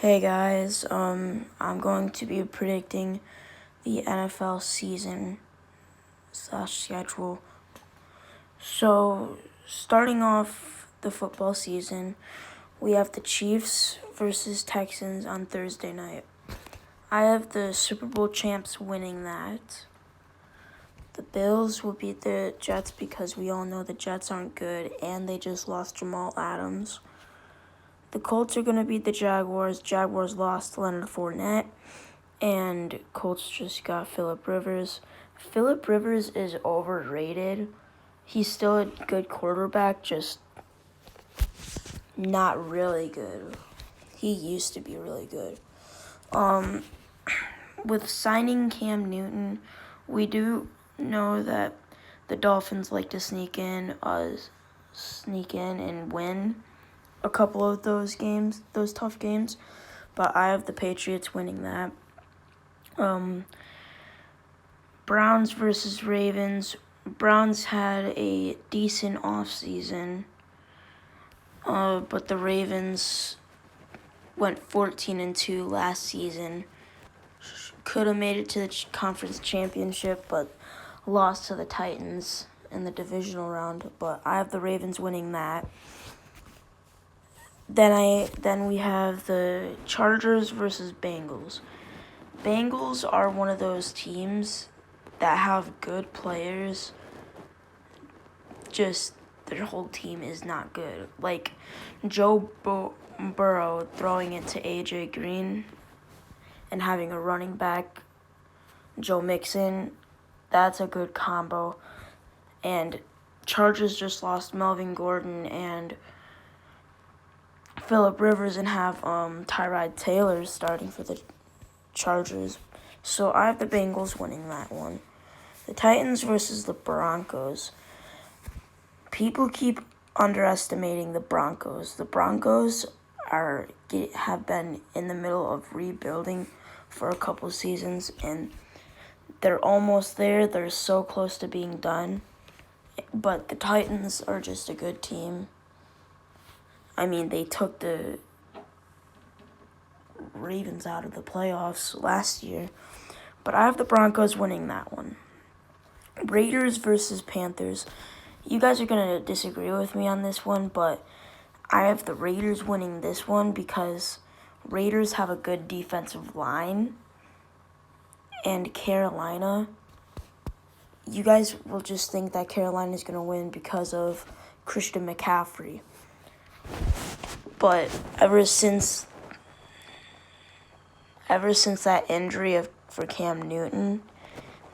Hey guys, I'm going to be predicting the NFL season slash schedule. So, starting off the football season, we have the Chiefs versus Texans on Thursday night. I have the Super Bowl champs winning that. The Bills will beat the Jets because we all know the Jets aren't good and they just lost Jamal Adams. The Colts are going to beat the Jaguars. Jaguars lost Leonard Fournette. And Colts just got Phillip Rivers. Phillip Rivers is overrated. He's still a good quarterback, just not really good. He used to be really good. With signing Cam Newton, we do know that the Dolphins like to sneak in and win a couple of those games, those tough games. But I have the Patriots winning that. Browns versus Ravens. Browns had a decent offseason, but the Ravens went 14-2 last season. Could have made it to the conference championship, but lost to the Titans in the divisional round. But I have the Ravens winning that. Then we have the Chargers versus Bengals. Bengals are one of those teams that have good players, just their whole team is not good. Like Joe Burrow throwing it to AJ Green and having a running back, Joe Mixon, that's a good combo. And Chargers just lost Melvin Gordon and Phillip Rivers and have Tyrod Taylor starting for the Chargers. So I have the Bengals winning that one. The Titans versus the Broncos. People keep underestimating the Broncos. The Broncos have been in the middle of rebuilding for a couple seasons, and they're almost there. They're so close to being done. But the Titans are just a good team. I mean, they took the Ravens out of the playoffs last year. But I have the Broncos winning that one. Raiders versus Panthers. You guys are going to disagree with me on this one, but I have the Raiders winning this one because Raiders have a good defensive line. And Carolina, you guys will just think that Carolina is going to win because of Christian McCaffrey. But ever since that injury for Cam Newton,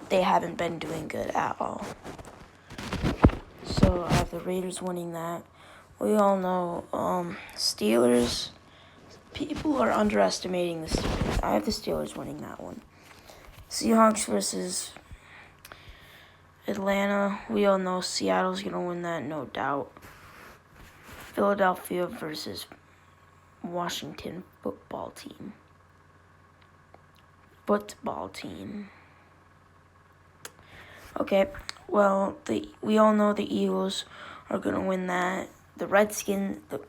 they haven't been doing good at all. So I have the Raiders winning that. We all know Steelers. People are underestimating the Steelers. I have the Steelers winning that one. Seahawks versus Atlanta. We all know Seattle's going to win that, no doubt. Philadelphia versus Washington football team. Okay, well, we all know the Eagles are going to win that. The Redskins, the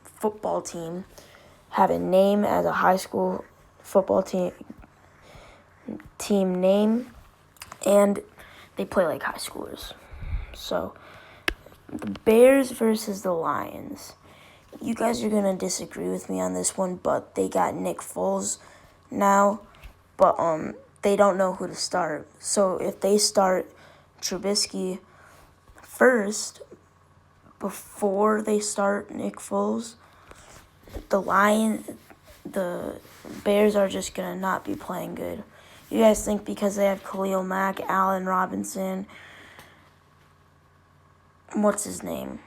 football team, have a name as a high school football team name, and they play like high schoolers. So, the Bears versus the Lions. You guys are going to disagree with me on this one, but they got Nick Foles now, but they don't know who to start. So if they start Trubisky first before they start Nick Foles, the Bears are just going to not be playing good. You guys think because they have Khalil Mack, Allen Robinson, what's his name?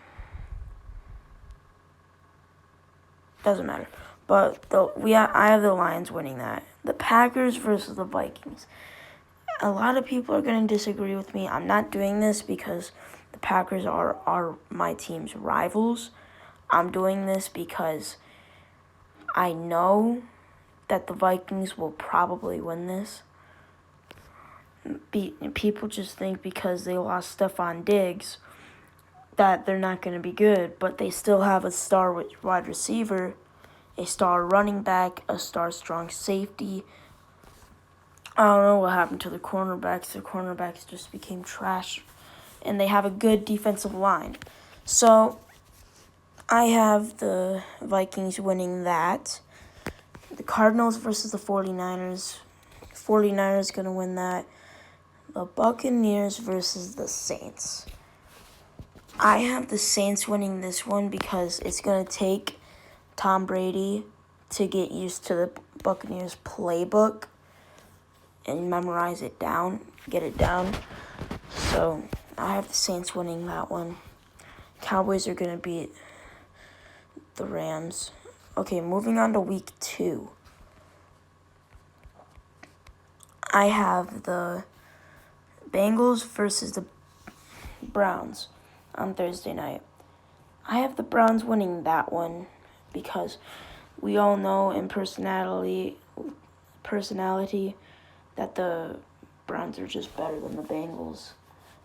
Doesn't matter. But I have the Lions winning that. The Packers versus the Vikings. A lot of people are going to disagree with me. I'm not doing this because the Packers are my team's rivals. I'm doing this because I know that the Vikings will probably win this. People just think because they lost Stephon Diggs that they're not going to be good, but they still have a star wide receiver a star running back, a star strong safety. I don't know what happened to the cornerbacks. The cornerbacks just became trash. And they have a good defensive line. So I have the Vikings winning that. The Cardinals versus the 49ers. 49ers going to win that. The Buccaneers versus the Saints. I have the Saints winning this one because it's going to take Tom Brady to get used to the Buccaneers playbook and memorize it down, get it down. So I have the Saints winning that one. Cowboys are going to beat the Rams. Okay, moving on to week 2. I have the Bengals versus the Browns on Thursday night. I have the Browns winning that one because we all know in personality that the Browns are just better than the Bengals.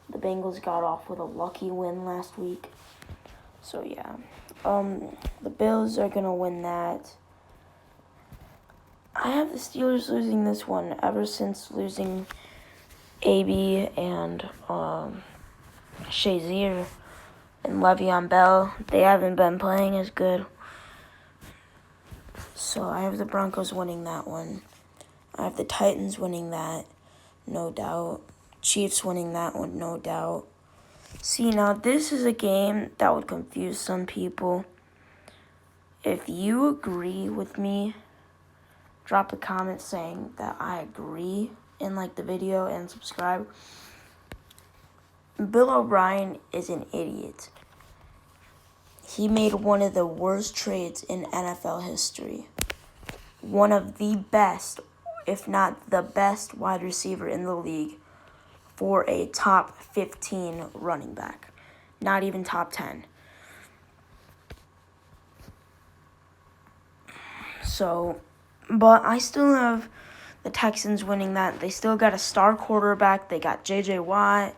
The Bengals got off with a lucky win last week. So yeah. The Bills are going to win that. I have the Steelers losing this one ever since losing AB and Shazier and Le'Veon Bell. They haven't been playing as good. So I have the Broncos winning that one. I have the Titans winning that, no doubt. Chiefs winning that one, no doubt. See, now this is a game that would confuse some people. If you agree with me, drop a comment saying that I agree and like the video and subscribe. Bill O'Brien is an idiot. He made one of the worst trades in NFL history. One of the best, if not the best wide receiver in the league for a top 15 running back. Not even top 10. So, but I still have the Texans winning that. They still got a star quarterback. They got J.J. Watt.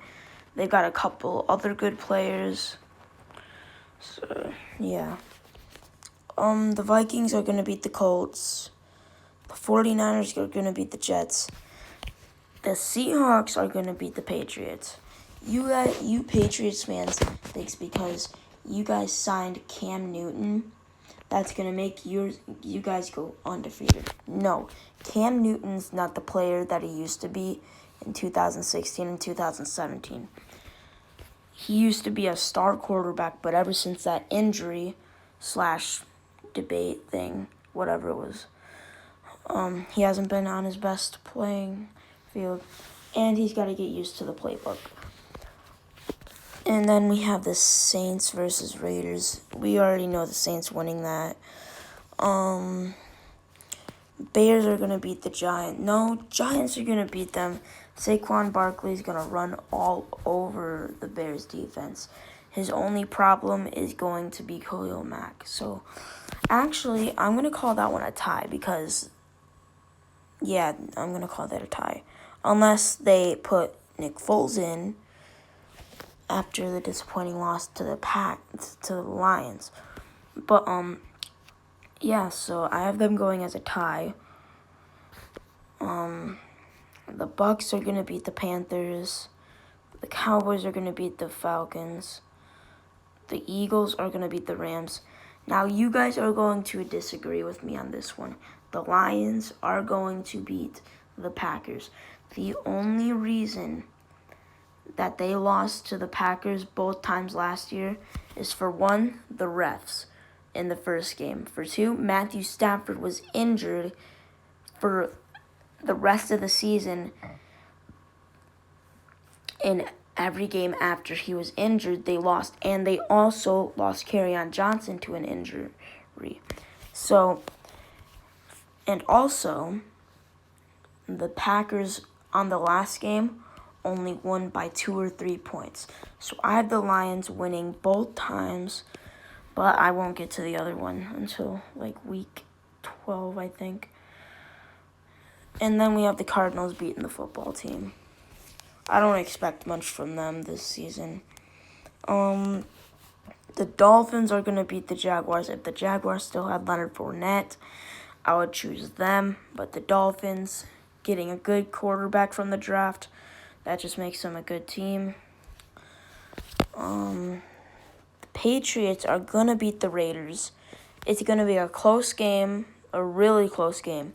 They got a couple other good players. So, yeah. The Vikings are going to beat the Colts. The 49ers are going to beat the Jets. The Seahawks are going to beat the Patriots. You Patriots fans thinks because you guys signed Cam Newton, that's going to make you guys go undefeated. No, Cam Newton's not the player that he used to be in 2016 and 2017. He used to be a star quarterback, but ever since that injury / debate thing, whatever it was, he hasn't been on his best playing field, and he's got to get used to the playbook. And then we have the Saints versus Raiders. We already know the Saints winning that. Bears are going to beat the Giants. No, Giants are going to beat them. Saquon Barkley is going to run all over the Bears defense. His only problem is going to be Khalil Mack. So, actually, I'm going to call that one a tie because, yeah, I'm going to call that a tie. Unless they put Nick Foles in after the disappointing loss to the Lions. But, yeah, so I have them going as a tie. The Bucks are going to beat the Panthers. The Cowboys are going to beat the Falcons. The Eagles are going to beat the Rams. Now, you guys are going to disagree with me on this one. The Lions are going to beat the Packers. The only reason that they lost to the Packers both times last year is, for one, the refs in the first game. For two, Matthew Stafford was injured for the rest of the season. In every game after he was injured, they lost. And they also lost Kerryon Johnson to an injury. So, and also, the Packers on the last game only won by 2 or 3 points. So I have the Lions winning both times, but I won't get to the other one until like week 12, I think. And then we have the Cardinals beating the football team. I don't expect much from them this season. The Dolphins are going to beat the Jaguars. If the Jaguars still had Leonard Fournette, I would choose them. But the Dolphins, getting a good quarterback from the draft, that just makes them a good team. The Patriots are going to beat the Raiders. It's going to be a close game, a really close game.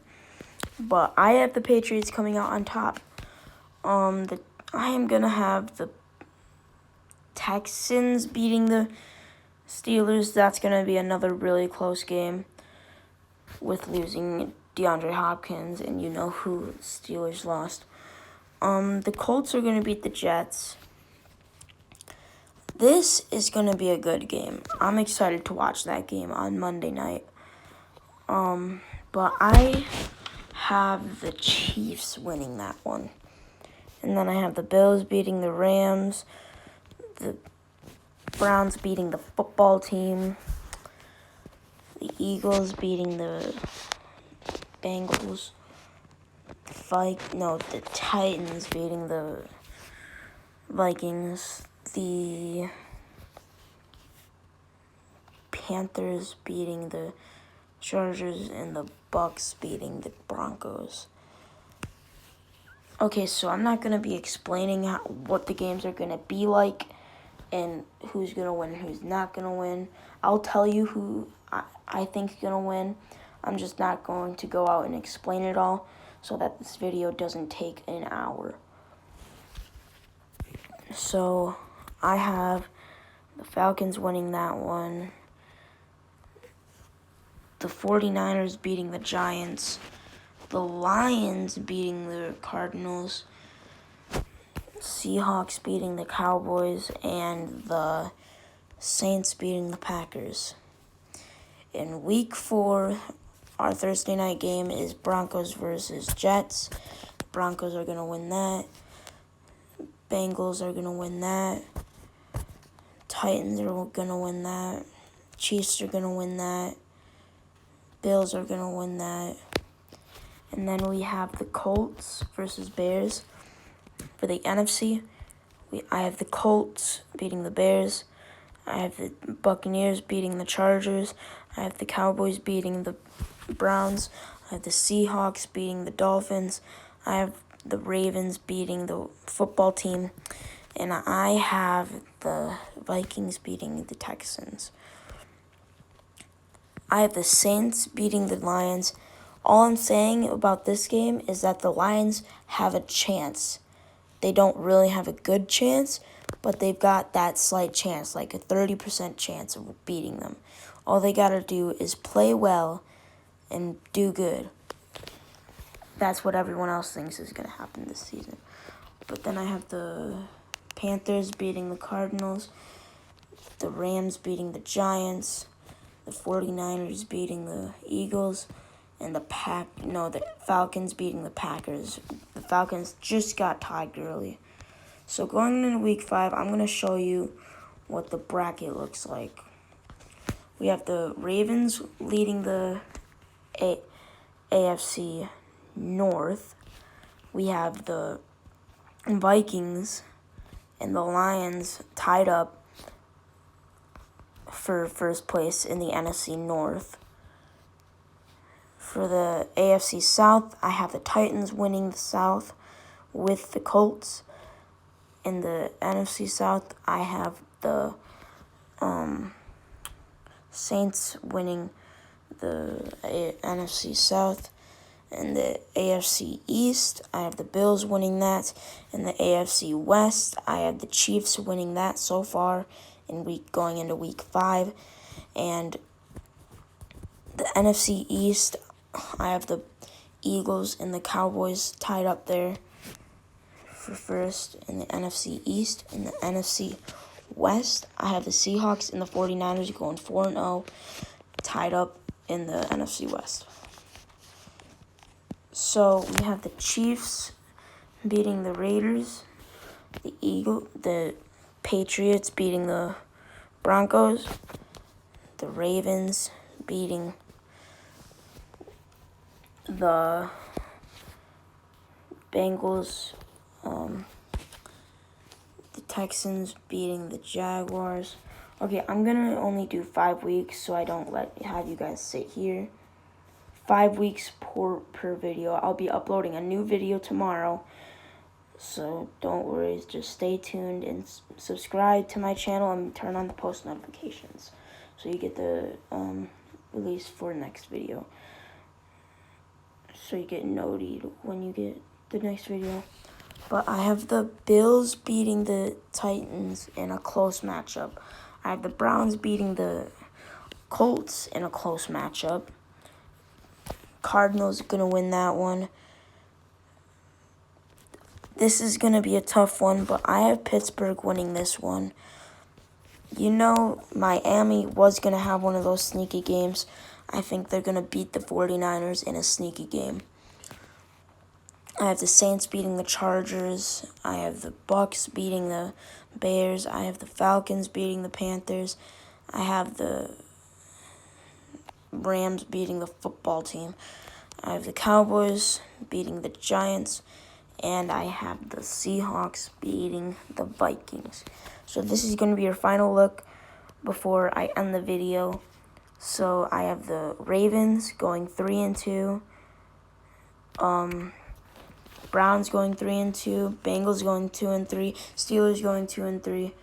But I have the Patriots coming out on top. I am going to have the Texans beating the Steelers. That's going to be another really close game with losing DeAndre Hopkins, and you know who Steelers lost. The Colts are going to beat the Jets. This is going to be a good game. I'm excited to watch that game on Monday night. But I have the Chiefs winning that one. And then I have the Bills beating the Rams, the Browns beating the football team, the Eagles beating the Bengals, the Titans beating the Vikings, the Panthers beating the Chargers, and the Bucks beating the Broncos. Okay, so I'm not going to be explaining what the games are going to be like and who's going to win and who's not going to win. I'll tell you who I think is going to win. I'm just not going to go out and explain it all so that this video doesn't take an hour. So I have the Falcons winning that one, the 49ers beating the Giants, the Lions beating the Cardinals, Seahawks beating the Cowboys, and the Saints beating the Packers. In Week 4, our Thursday night game is Broncos versus Jets. Broncos are going to win that. Bengals are going to win that. Titans are going to win that. Chiefs are going to win that. Bills are going to win that. And then we have the Colts versus Bears. For the NFC, I have the Colts beating the Bears. I have the Buccaneers beating the Chargers. I have the Cowboys beating the Browns. I have the Seahawks beating the Dolphins. I have the Ravens beating the football team. And I have the Vikings beating the Texans. I have the Saints beating the Lions. All I'm saying about this game is that the Lions have a chance. They don't really have a good chance, but they've got that slight chance, like a 30% chance of beating them. All they got to do is play well and do good. That's what everyone else thinks is going to happen this season. But then I have the Panthers beating the Cardinals, the Rams beating the Giants, the 49ers beating the Eagles, and the Falcons beating the Packers. The Falcons just got tied early. So going into Week 5, I'm going to show you what the bracket looks like. We have the Ravens leading the AFC North. We have the Vikings and the Lions tied up for first place in the NFC North. For the AFC South, I have the Titans winning the South with the Colts. In the NFC South, I have the Saints winning the NFC South. In the AFC East, I have the Bills winning that. In the AFC West, I have the Chiefs winning that so far going into Week 5. And the NFC East, I have the Eagles and the Cowboys tied up there for first in the NFC East. In the NFC West, I have the Seahawks and the 49ers going 4-0, tied up in the NFC West. So we have the Chiefs beating the Raiders, the Patriots beating the Broncos, the Ravens beating the Bengals, the Texans beating the Jaguars, Okay, I'm gonna only do 5 weeks so I don't have you guys sit here. 5 weeks per video. I'll be uploading a new video tomorrow. So don't worry, just stay tuned and subscribe to my channel and turn on the post notifications so you get the release for next video. So you get notified when you get the next video. But I have the Bills beating the Titans in a close matchup. I have the Browns beating the Colts in a close matchup. Cardinals are going to win that one. This is going to be a tough one, but I have Pittsburgh winning this one. You know, Miami was going to have one of those sneaky games. I think they're going to beat the 49ers in a sneaky game. I have the Saints beating the Chargers. I have the Bucks beating the Bears. I have the Falcons beating the Panthers. I have the Rams beating the football team. I have the Cowboys beating the Giants. And I have the Seahawks beating the Vikings. So this is going to be your final look before I end the video. So I have the Ravens going 3-2. Browns going 3-2, Bengals going 2-3, Steelers going 2-3,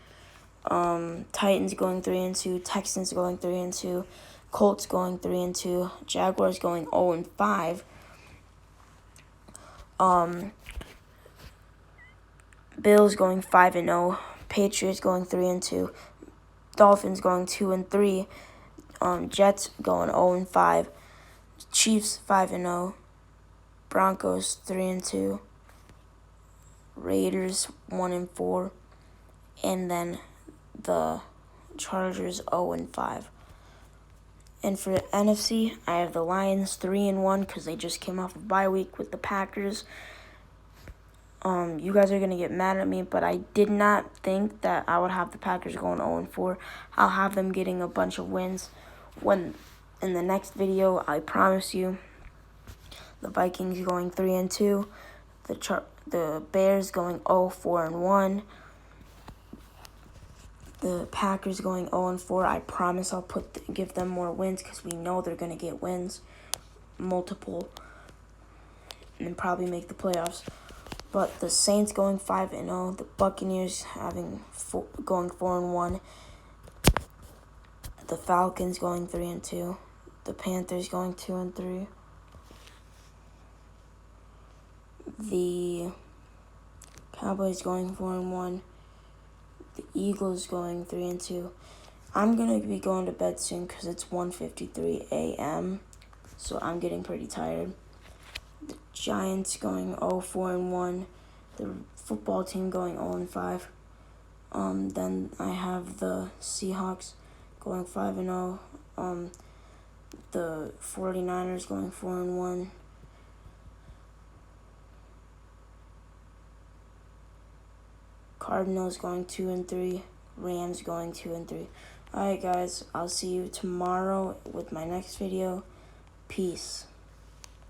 Titans going 3-2, Texans going 3-2, Colts going 3-2, Jaguars going 0-5, Bills going 5-0, Patriots going 3-2, Dolphins going 2-3, Jets going 0-5, Chiefs 5-0. Broncos 3-2, Raiders 1-4, and then the Chargers 0-5. And for the NFC, I have the Lions 3-1 because they just came off of bye week with the Packers. You guys are gonna get mad at me, but I did not think that I would have the Packers going 0-4. I'll have them getting a bunch of wins when in the next video. I promise you. The Vikings going 3-2, the Bears going 0-4-1, the Packers going 0-4. I promise I'll give them more wins because we know they're gonna get wins, multiple, and probably make the playoffs. But the Saints going 5-0, the Buccaneers going 4-1, the Falcons going 3-2, the Panthers going 2-3. The Cowboys going 4-1. The Eagles going 3-2. I'm gonna be going to bed soon because it's 1:53 a.m. So I'm getting pretty tired. The Giants going 0-4-1. The football team going 0-5. Then I have the Seahawks going 5-0. The 49ers going 4-1. Cardinals going 2-3, Rams going 2-3. Alright guys, I'll see you tomorrow with my next video. Peace.